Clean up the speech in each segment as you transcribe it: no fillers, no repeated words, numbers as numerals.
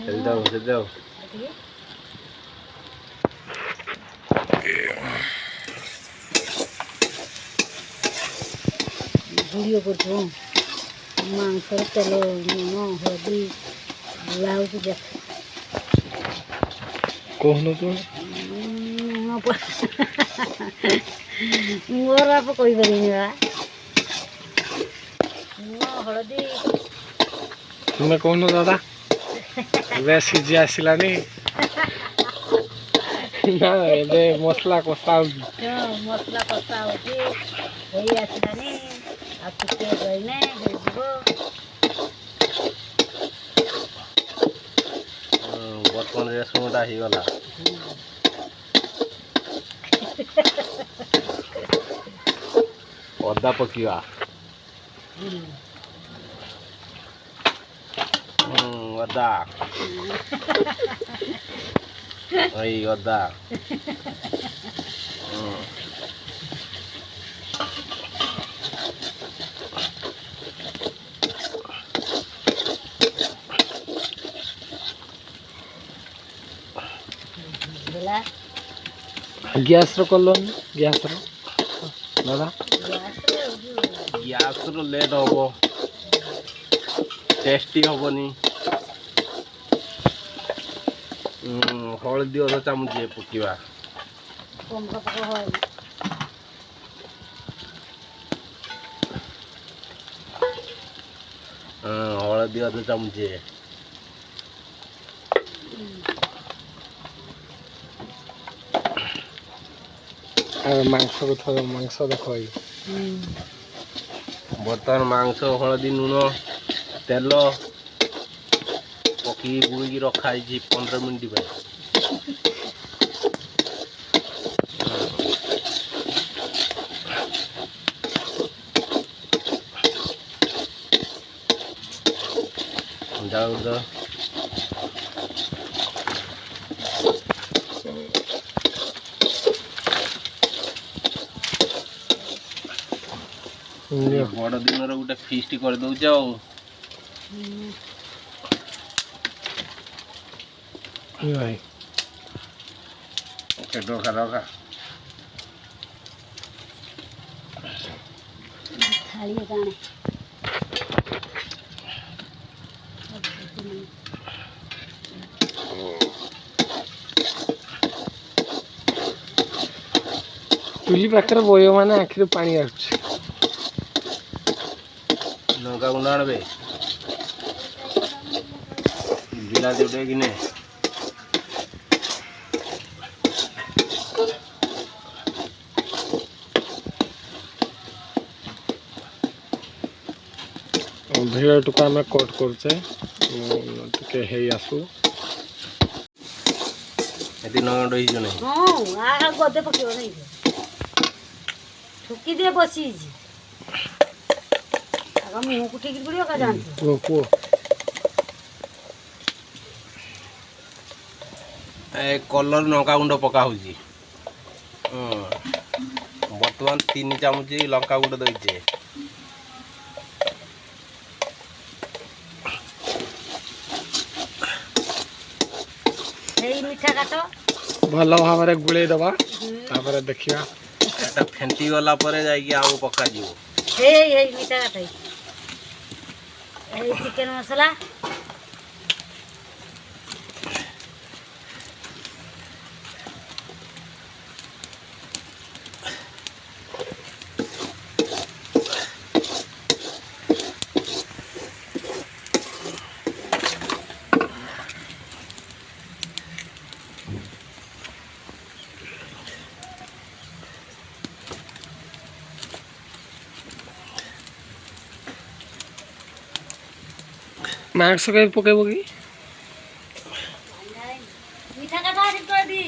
जाओ वीडियो करछो मांस तेल लूण हळदी लाउची देख कहनो तो मोर आप कोई बरिनी बा लूण हळदी तुम्हें कहनो दादा वे सीजी आसिलानी ना एबे मसला कषा मसला कषा होची होई आसिलानी आ ଟିକେ गइने ହେଇଯିବ बर्तमान रेसमटा ହେଇଗଲା ଅଦା ପକିବା ଅଦା ଏଇ ଅଦା गैस रो कलोन गैस रो दादा गैस रो लेट होबो टेस्टी होबनी हळदी अधा चामच पकिवा कम का पको होय हळदी अधा चामच मांस को मांस देखो बर्तमान मांस हलदी लुण तेल पकी गुड़ी रखाई 15 मिनट जाओ बड़ दिन गोटे फीस्ट कर दौच रखा रखा थाली गाने चुली पाखे बय मैंने आखिर पानी आस लंका गुंड आनबे बिलाती उठे कि नहीं भिड़ टुका आम कट करके आसू ये नंद नहीं हाँ गदे पकड़ नहीं ठुकी दे बसी मुँह को ठीक पड़ो का जानते कलर लंका गुंड पका बर्तमान 3 चामच लंका गुंड दे मीठा काट भल भाव गुड़े दबा देखा फेंटी गला जाऊ पका मीठा काट चिकेन मसला मांस के पकेब कि मीठा काटा कर दी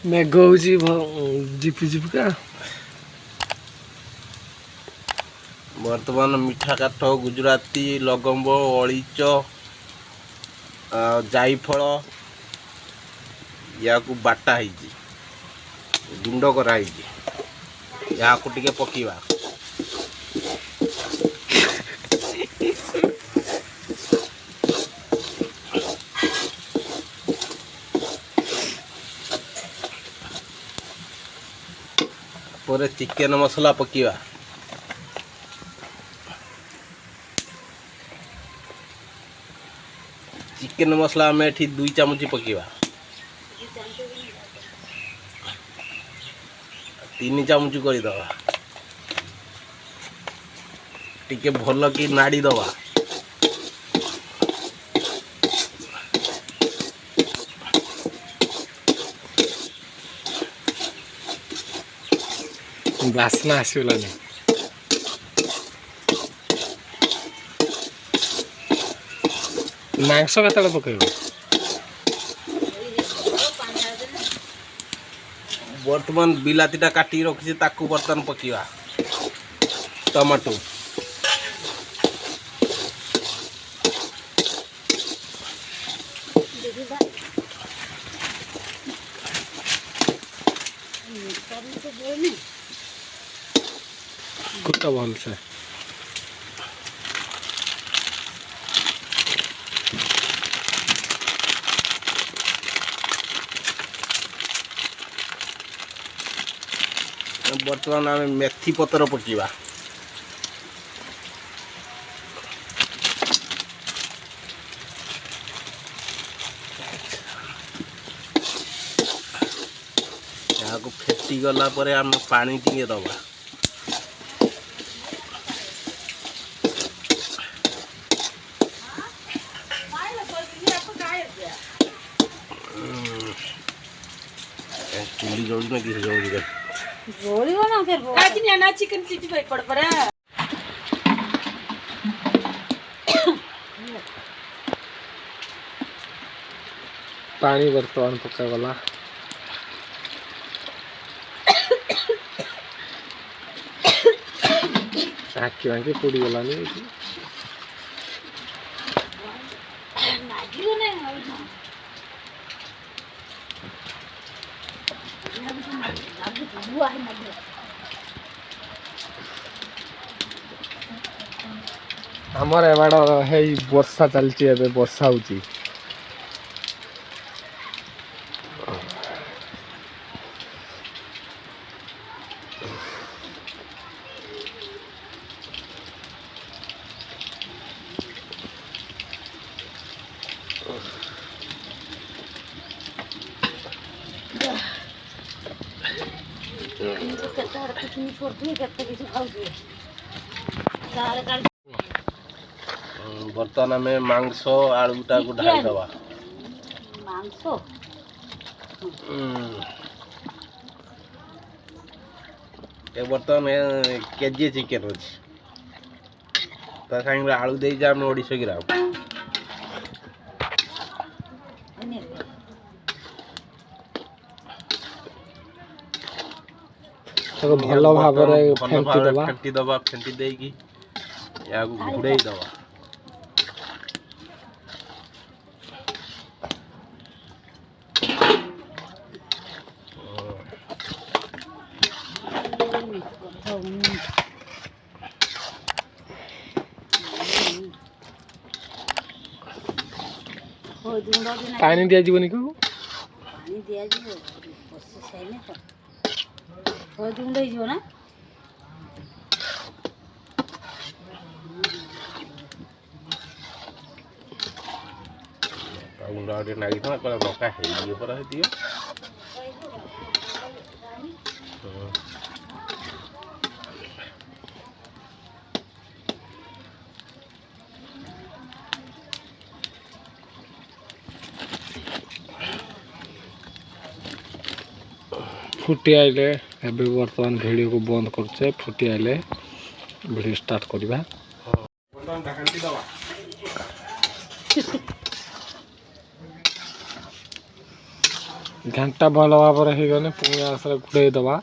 मैं गौजी जिपी जिपका बर्तमान मीठा काठ गुजराती लगम्ब अलीच जायफल या को बाटा है गुंड कराई या को टिके पकीवा पर चिकन मसला पकीवा चिकन मसला में 2 चामच पकीवा 3 चामच करदवा टिके भल कि नाड़ी दवा बास्ना आसलानी मांस केतले पकेब बर्तमान बिलातीटा काटी रखी ताकू बर्तमान पकीवा टमाटो कुटा भल से बर्तमान आम मेथी पतर पकीवा यहाँ को फेटी गला परे आम पानी टिके दबा चुली जोड़ी में किसी जोड़ी का जोड़ी हो ना फिर वो आज नहीं आना चिकन चिटी भाई पड़ पड़ा पानी बर्तमान पकागला आखि बांकी पोड़ी गलानी नागियो नहीं नागी बुआ है नागी हमर एबाड़ है वर्षा चलती है वर्षा होची बर्तमान में मांस आलूटा को ढाई दवा मांस ए बर्तमान केजी चिकेन अच्छी तो साइड आलू दे 250 ग्राम भल भाव फेंटी दबा फेंटी देगी या घुड़े दबा पानी दिया जीवन को पानी दिया जी बसी साइने तो हो जुंड ही जो ना गुंडा रे नागी था पर मौका है ये पर है दियो फुटी आइले एबे वर्तमान वीडियो को बंद करछे फुटी आइले वीडियो स्टार्ट करबा बर्तमान ढाकंती दबा घंटा भल भाव हो गने पुणी आसरे घुड़े दबा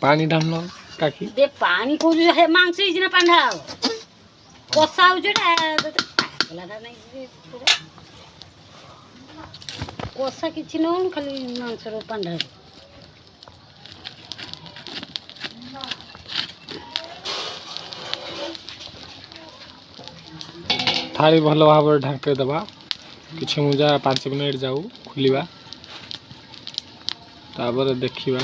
पानी ढामलो काकी दे पानी को जो है मांस ही ना पंडा कोसा हो जो है तो पागला नहीं କଷା କିଛି ନଉନି ଖାଲି ମାଂସର ପାଣି ଢାଳି थाली भल भाव ढांके दबा किछि मुजा 5 मिनिट जाऊ खुलिबा तापर देखिबा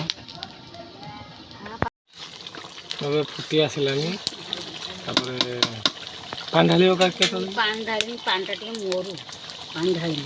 तबे फुटी आसिलानी तापर पानी ढालियो का के पानी ढाली पानी टा मोरू पानी ढाली